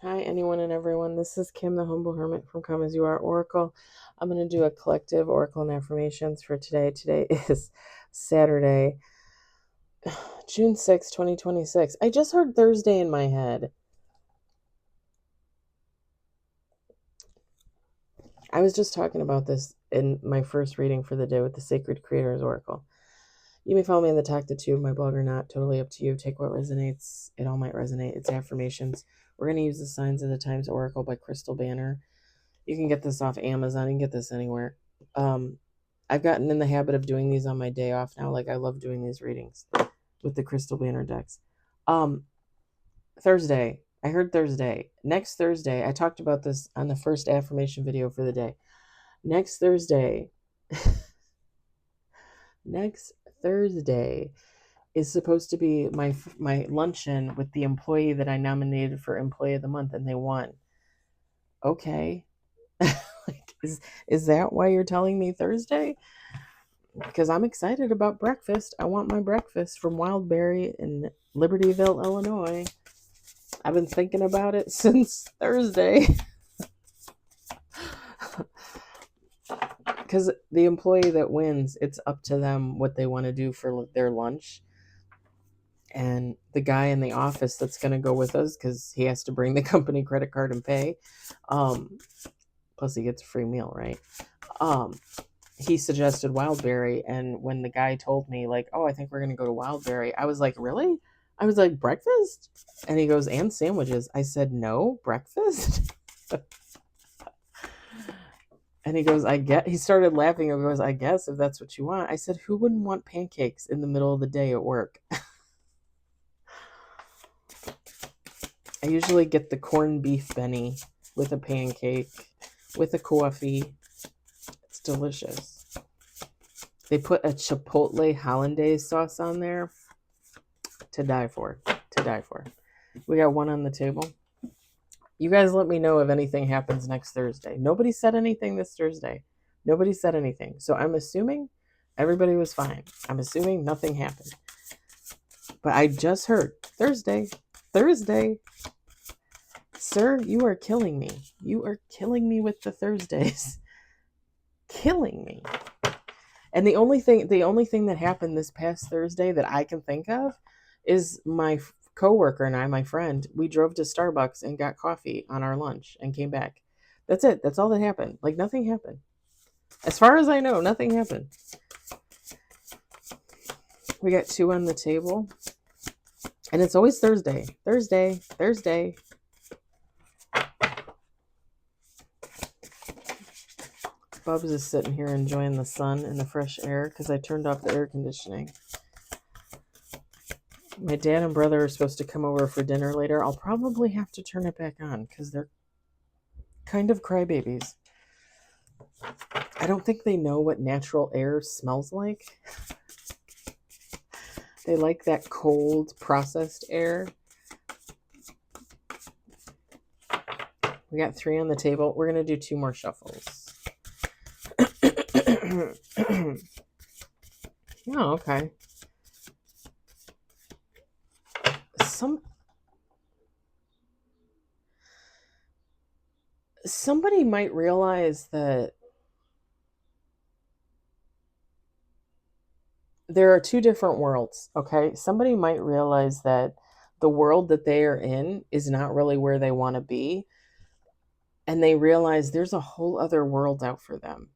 Hi, anyone and everyone. This is Kim, the Humble Hermit from Come As You Are Oracle. I'm going to do a collective oracle and affirmations for today. Today is Saturday, June 6, 2026. I just heard Thursday in my head. I was just talking about this in my first reading for the day with the Sacred Creators Oracle. You may follow me in the Talk to Two of my blog or not. Totally up to you. Take what resonates. It all might resonate. It's affirmations. We're going to use the Signs of the Times Oracle by Crystal Banner. You can get this off Amazon. You can get this anywhere. I've gotten in the habit of doing these on my day off now. Like, I love doing these readings with the Crystal Banner decks. Thursday. I heard Thursday. Next Thursday, I talked about this on the first affirmation video for the day. Next Thursday is supposed to be my luncheon with the employee that I nominated for Employee of the Month, and they won. Okay. Like, is that why you're telling me Thursday? Because I'm excited about breakfast. I want my breakfast from Wildberry in Libertyville, Illinois. I've been thinking about it since Thursday. Because the employee that wins, it's up to them what they want to do for their lunch. And the guy in the office that's going to go with us, because he has to bring the company credit card and pay. Plus he gets a free meal, right? He suggested Wildberry, and when the guy told me, like, oh, I think we're going to go to Wildberry, I was like, really? I was like, breakfast? And he goes, and sandwiches. I said, no, breakfast? And he goes, he started laughing. He goes, I guess if that's what you want. I said, who wouldn't want pancakes in the middle of the day at work? I usually get the corned beef Benny with a pancake, with a coffee. It's delicious. They put a chipotle hollandaise sauce on there. To die for. We got one on the table. You guys let me know if anything happens next Thursday. Nobody said anything this Thursday. Nobody said anything. So I'm assuming everybody was fine. I'm assuming nothing happened. But I just heard Thursday. Sir, you are killing me. You are killing me with the Thursdays. Killing me. And the only thing that happened this past Thursday that I can think of is my coworker and I, my friend, we drove to Starbucks and got coffee on our lunch and came back. That's it. That's all that happened. Like, nothing happened. As far as I know, nothing happened. We got two on the table. And it's always Thursday. Bubs is sitting here enjoying the sun and the fresh air because I turned off the air conditioning. My dad and brother are supposed to come over for dinner later. I'll probably have to turn it back on because they're kind of crybabies. I don't think they know what natural air smells like. They like that cold, processed air. We got three on the table. We're going to do two more shuffles. Oh, okay. Somebody might realize that there are two different worlds, okay? Somebody might realize that the world that they are in is not really where they want to be. And they realize there's a whole other world out for them.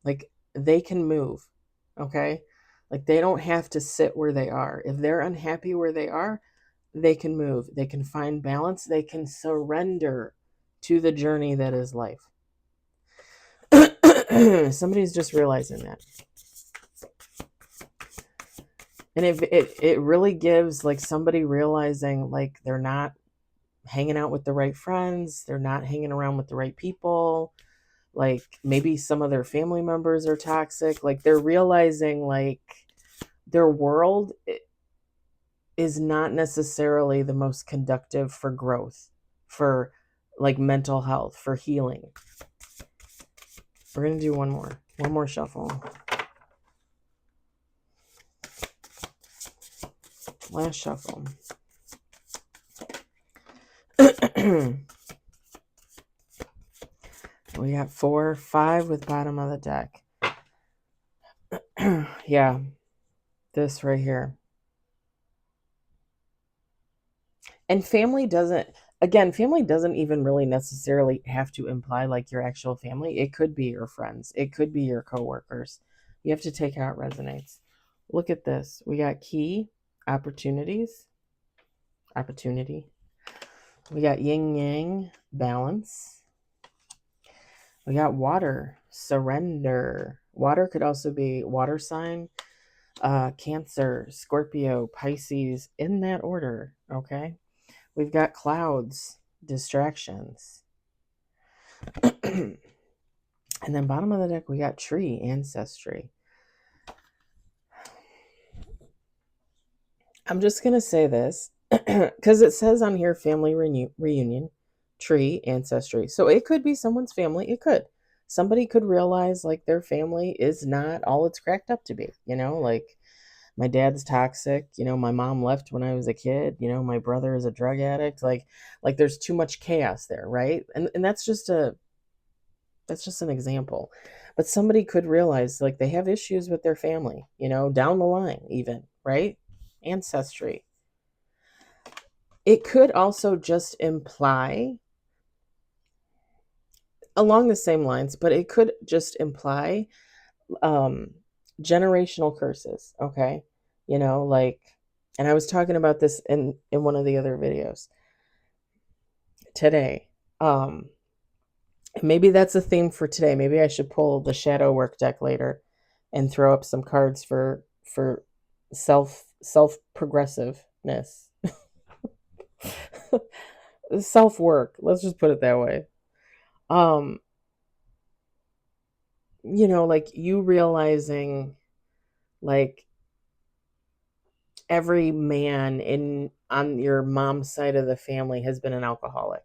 Like, they can move, okay? Like, they don't have to sit where they are. If they're unhappy where they are, they can move. They can find balance. They can surrender to the journey that is life. Somebody's just realizing that. And it really gives, like, somebody realizing, like, they're not hanging out with the right friends. They're not hanging around with the right people. Like, maybe some of their family members are toxic. Like, they're realizing, like, their world is not necessarily the most conducive for growth, for, like, mental health, for healing. We're going to do one more shuffle. Last shuffle. We got 4, 5 with bottom of the deck. Yeah, this right here. And family doesn't even really necessarily have to imply like your actual family. It could be your friends. It could be your coworkers. You have to take how it resonates. Look at this. We got key, opportunity. We got yin yang, balance. We got water, surrender. Water could also be water sign, Cancer, Scorpio, Pisces, in that order, okay? We've got clouds, distractions. And then bottom of the deck, we got tree, ancestry. I'm just going to say this because it says on here family reunion, tree, ancestry. So it could be someone's family. It could. Somebody could realize like their family is not all it's cracked up to be, like my dad's toxic, my mom left when I was a kid, my brother is a drug addict, like there's too much chaos there, right? And that's just an example. But somebody could realize like they have issues with their family, down the line even, right? Ancestry. It could also just imply along the same lines, but it could just imply generational curses, okay? Like, and I was talking about this in one of the other videos today. Maybe that's a theme for today. Maybe I should pull the shadow work deck later and throw up some cards for self progressiveness. Self work, let's just put it that way. Like you realizing like every man on your mom's side of the family has been an alcoholic.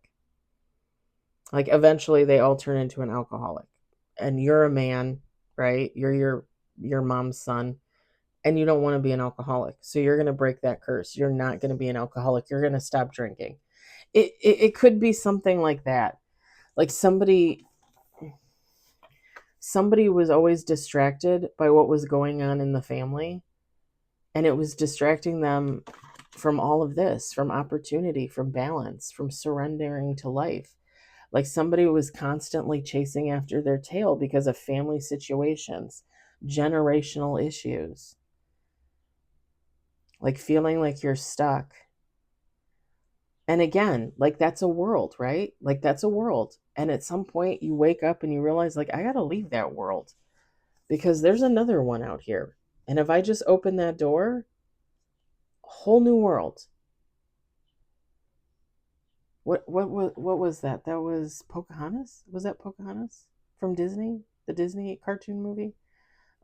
Like eventually they all turn into an alcoholic. And you're a man, right? You're your mom's son, and you don't want to be an alcoholic. So you're going to break that curse. You're not going to be an alcoholic. You're going to stop drinking. It could be something like that. Like somebody was always distracted by what was going on in the family, and it was distracting them from all of this, from opportunity, from balance, from surrendering to life. Like somebody was constantly chasing after their tail because of family situations, generational issues, like feeling like you're stuck. And again, like that's a world, right? Like that's a world. And at some point you wake up and you realize like, I got to leave that world because there's another one out here. And if I just open that door, whole new world. What was that? That was Pocahontas? Was that Pocahontas from Disney? The Disney cartoon movie?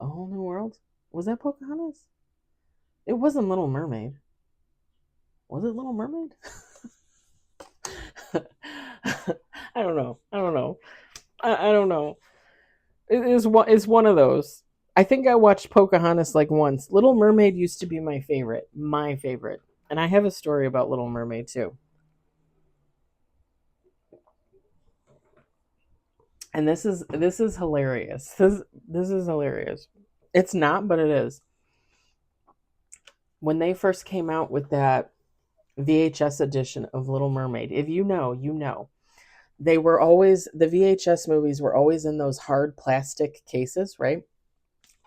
A Whole New World? Was that Pocahontas? It wasn't Little Mermaid. Was it Little Mermaid? I don't know. I don't know. It's one of those. I think I watched Pocahontas like once. Little Mermaid used to be my favorite. And I have a story about Little Mermaid too. And this is hilarious. This is hilarious. It's not, but it is. When they first came out with that VHS edition of Little Mermaid, if you know, you know. The VHS movies were always in those hard plastic cases, right?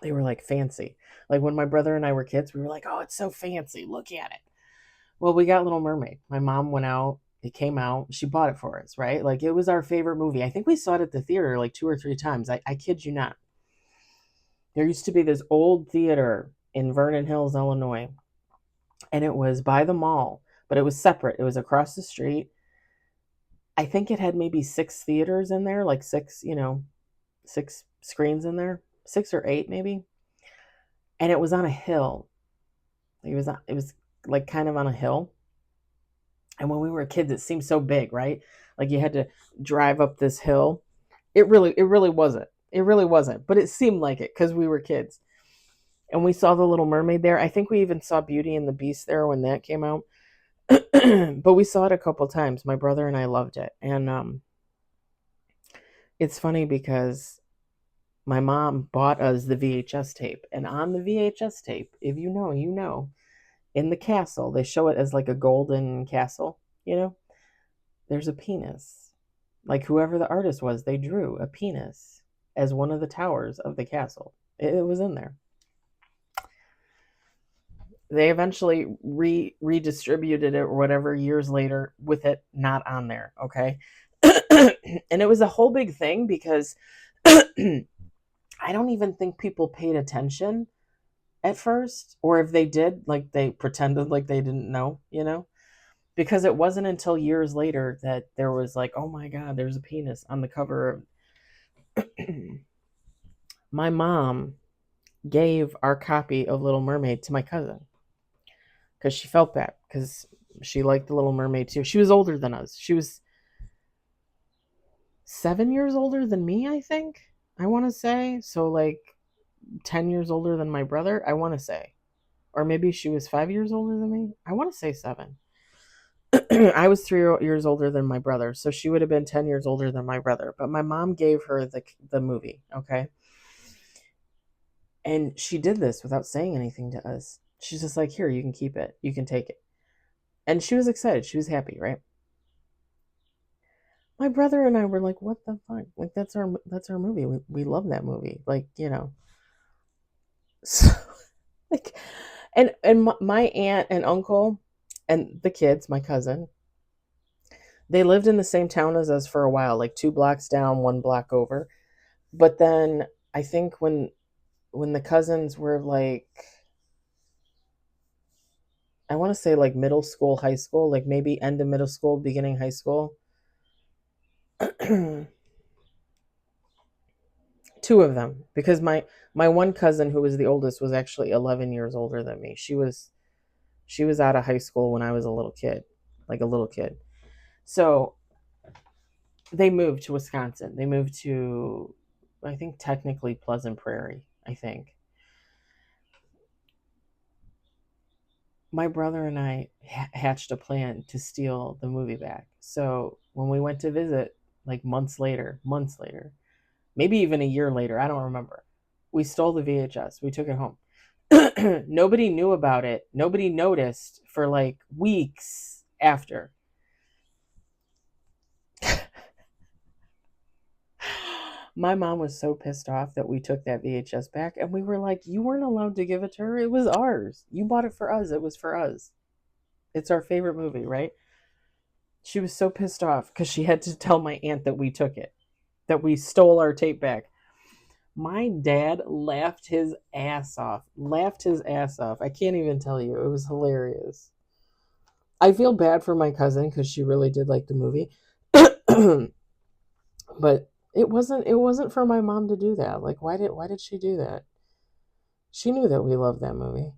They were like fancy. Like when my brother and I were kids, we were like, oh, it's so fancy. Look at it. Well, we got Little Mermaid. My mom went out. It came out. She bought it for us, right? Like it was our favorite movie. I think we saw it at the theater like 2 or 3 times. I kid you not. There used to be this old theater in Vernon Hills, Illinois, and it was by the mall, but it was separate. It was across the street. I think it had maybe 6 theaters in there, like 6, 6 screens in there, 6 or 8 maybe. And it was on a hill. It was like kind of on a hill. And when we were kids, it seemed so big, right? Like you had to drive up this hill. It really wasn't. It really wasn't, but it seemed like it because we were kids. And we saw The Little Mermaid there. I think we even saw Beauty and the Beast there when that came out. But we saw it a couple times. My brother and I loved it. And It's funny because my mom bought us the VHS tape, and on the VHS tape, if you know, you know, in the castle, they show it as like a golden castle, you know? There's a penis. Like whoever the artist was, they drew a penis as one of the towers of the castle. It was in there. They eventually redistributed it or whatever years later with it not on there, okay? And it was a whole big thing because I don't even think people paid attention at first, or if they did, like they pretended like they didn't know, you know? Because it wasn't until years later that there was like, oh my God, there's a penis on the cover of. My mom gave our copy of Little Mermaid to my cousin because she felt bad because she liked the Little Mermaid too. She was older than us. She was 7 years older than me, I think. I want to say. So, like 10 years older than my brother, I want to say. Or maybe she was 5 years older than me. I want to say 7. I was 3 years older than my brother, so she would have been 10 years older than my brother. But my mom gave her the movie, okay? And she did this without saying anything to us. She's just like, here, you can keep it. You can take it. And she was excited. She was happy, right? My brother and I were like, what the fuck? Like, that's our movie. We love that movie. Like, you know. So, like, and my aunt and uncle and the kids, my cousin, they lived in the same town as us for a while, like 2 blocks down, 1 block over. But then I think when the cousins were like, I want to say like middle school, high school, like maybe end of middle school, beginning high school. 2 of them, because my one cousin who was the oldest was actually 11 years older than me. She was out of high school when I was a little kid, like a little kid. So they moved to Wisconsin. They moved to, I think, technically Pleasant Prairie, I think. My brother and I hatched a plan to steal the movie back. So when we went to visit, like months later, maybe even a year later, I don't remember, we stole the VHS. We took it home. Nobody knew about it. Nobody noticed for like weeks after. My mom was so pissed off that we took that VHS back, and we were like, you weren't allowed to give it to her. It was ours. You bought it for us. It was for us. It's our favorite movie, right? She was so pissed off because she had to tell my aunt that we took it, that we stole our tape back. My dad laughed his ass off. Laughed his ass off. I can't even tell you. It was hilarious. I feel bad for my cousin because she really did like the movie. But it wasn't for my mom to do that. Like why did she do that? She knew that we loved that movie.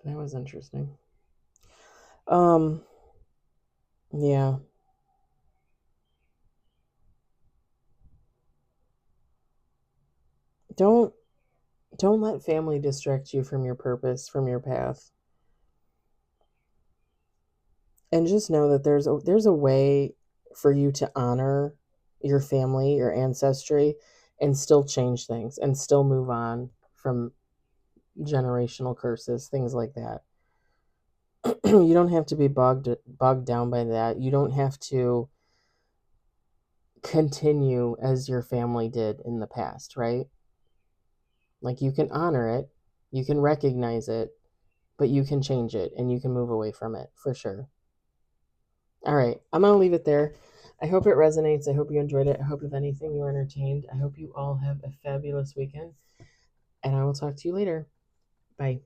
That was interesting. Um yeah. Don't don't let family distract you from your purpose, from your path. And just know that there's a way for you to honor your family, your ancestry, and still change things and still move on from generational curses, things like that. You don't have to be bogged down by that. You don't have to continue as your family did in the past, right? Like you can honor it, you can recognize it, but you can change it and you can move away from it for sure. All right, I'm going to leave it there. I hope it resonates. I hope you enjoyed it. I hope, if anything, you were entertained. I hope you all have a fabulous weekend, and I will talk to you later. Bye.